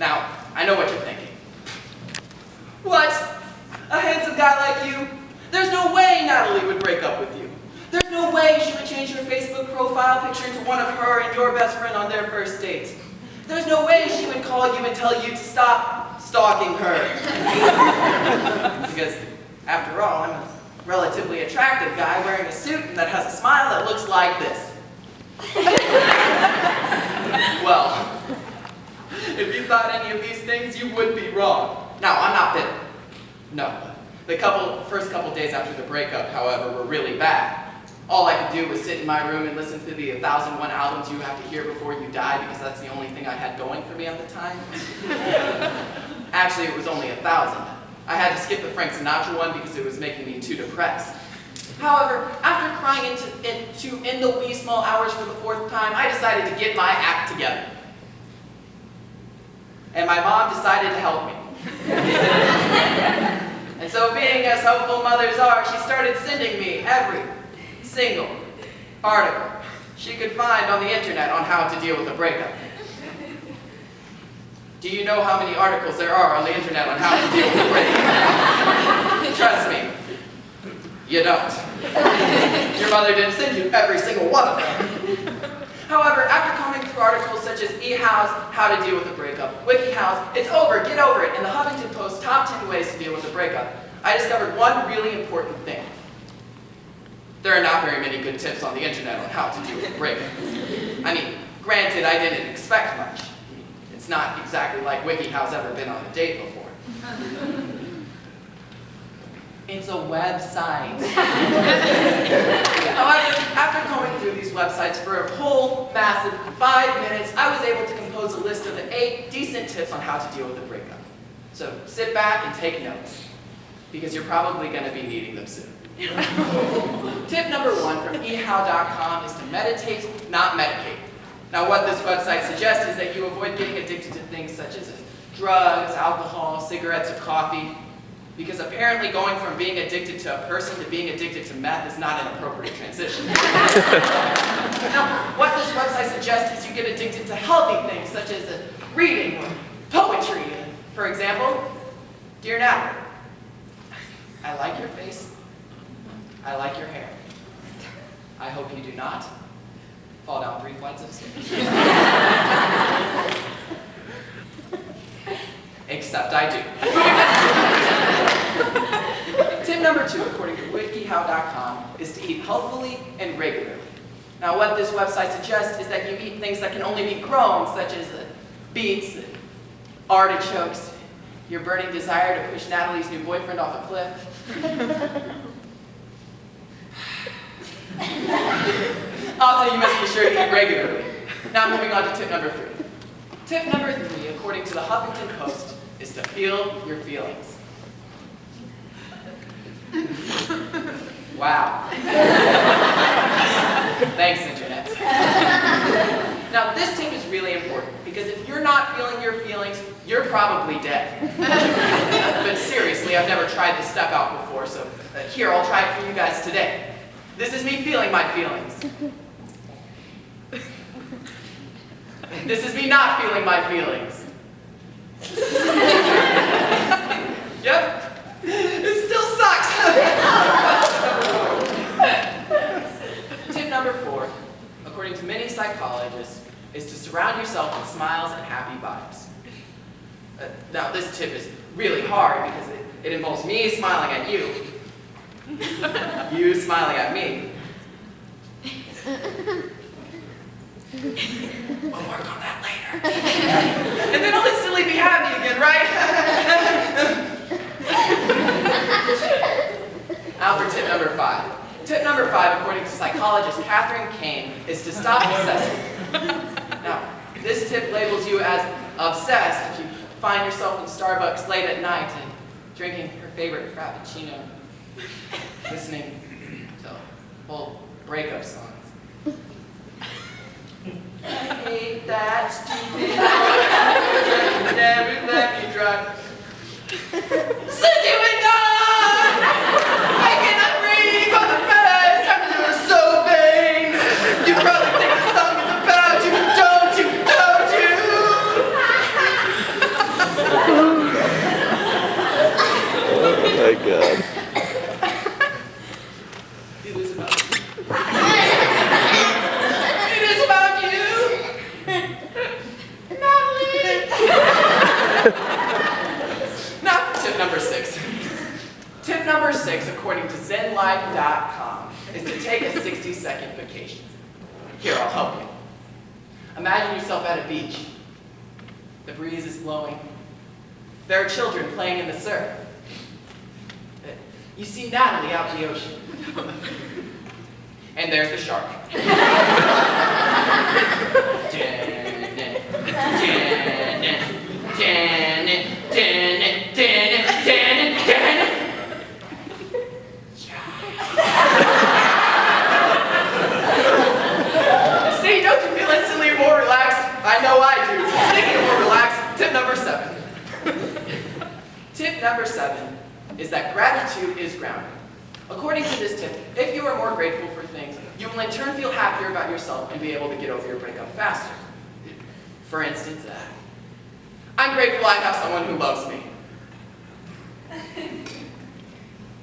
Now, I know what you're thinking. What? A handsome guy like you? There's no way Natalie would break up with you. There's no way she would change her Facebook profile picture into one of her and your best friend on their first date. There's no way she would call you and tell you to stop stalking her. Because, after all, I'm a relatively attractive guy wearing a suit and that has a smile that looks like this. Well, if you thought any of these things, you would be wrong. Now, I'm not bitter. No. The first couple days after the breakup, however, were really bad. All I could do was sit in my room and listen to the 1001 albums you have to hear before you die, because that's the only thing I had going for me at the time. Actually, it was only 1,000. I had to skip the Frank Sinatra one because it was making me too depressed. However, after crying in the wee small hours for the 4th time, I decided to get my act together. And my mom decided to help me. And so, being as helpful mothers are, she started sending me every single article she could find on the internet on how to deal with a breakup. Do you know how many articles there are on the internet on how to deal with a breakup? Trust me, you don't. Your mother didn't send you every single one of them. However, after combing through articles such as eHow's How to Deal with a Breakup, WikiHow's It's Over, Get Over It, and the Huffington Post Top 10 Ways to Deal with a Breakup, I discovered one really important thing. There are not very many good tips on the internet on how to deal with a breakup. I mean, granted, I didn't expect much. It's not exactly like WikiHow's ever been on a date before. It's a website. However, after combing through these websites for a whole massive 5 minutes, I was able to compose a list of the 8 decent tips on how to deal with a breakup. So sit back and take notes, because you're probably going to be needing them soon. Tip number 1 from eHow.com is to meditate, not medicate. Now, what this website suggests is that you avoid getting addicted to things such as drugs, alcohol, cigarettes, or coffee, because apparently going from being addicted to a person to being addicted to meth is not an appropriate transition. Now, what this website suggests is you get addicted to healthy things such as reading or poetry. For example, Dear Natalie, I like your face. I like your hair. I hope you do not fall down 3 flights of stairs. Except I do. Tip number 2, according to wikihow.com, is to eat healthfully and regularly. Now, what this website suggests is that you eat things that can only be grown, such as beets, artichokes, your burning desire to push Natalie's new boyfriend off a cliff. Also, you must be sure to eat regularly. Now, moving on to tip number 3. Tip number 3, according to the Huffington Post, is to feel your feelings. Wow. Thanks, Internet. Now, this tip is really important, because if you're not feeling your feelings, you're probably dead. But seriously, I've never tried this step out before, so here, I'll try it for you guys today. This is me feeling my feelings. This is me not feeling my feelings. Yep, it still sucks. Tip number 4, according to many psychologists, is to surround yourself with smiles and happy vibes. Now, this tip is really hard because it involves me smiling at you, you smiling at me. We'll work on that later. And then I'll instantly be happy again, right? Now for tip number 5. Tip number 5, according to psychologist Catherine Kane, is to stop obsessing. Now, this tip labels you as obsessed if you find yourself in Starbucks late at night and drinking your favorite Frappuccino, listening to old breakup songs. I hate that stupid boy, never let me drive. Since you were gone, I cannot breathe for the first time. You're so vain. You probably think the song is about you, don't you, don't you? my God. It is about you. It is about you. Natalie. Now, tip number 6. Tip number 6, according to ZenLife.com, is to take a 60-second vacation. Here, I'll help you. Imagine yourself at a beach. The breeze is blowing. There are children playing in the surf. You see Natalie out in the ocean. And there's the shark. See, don't you feel instantly more relaxed? I know I do. Speaking of more relaxed, tip number 7. Tip number 7 is that gratitude is grounding. According to this tip, if you are more grateful for things, you will in turn feel happier about yourself and be able to get over your breakup faster. For instance, I'm grateful I have someone who loves me.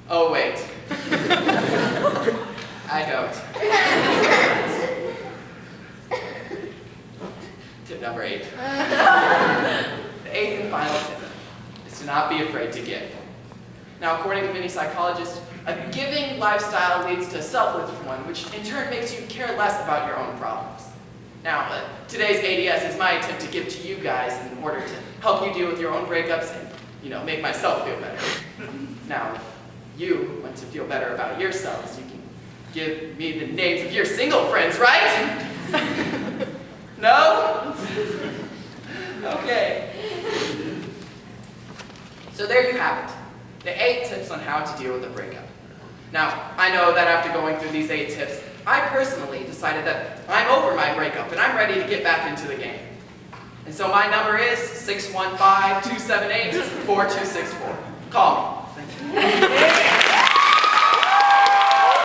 Oh wait. I don't. Tip number 8. The 8th and final tip is to not be afraid to give. Now, according to many psychologists, a giving lifestyle leads to a selfless one, which in turn makes you care less about your own problems. Now, today's ADS is my attempt to give to you guys in order to help you deal with your own breakups and, make myself feel better. Now, if you want to feel better about yourselves, you can give me the names of your single friends, right? No? Okay. So there you have it. The 8 tips on how to deal with a breakup. Now, I know that after going through these 8 tips, I personally decided that I'm over my breakup and I'm ready to get back into the game. And so my number is 615-278-4264. Call me. Thank you.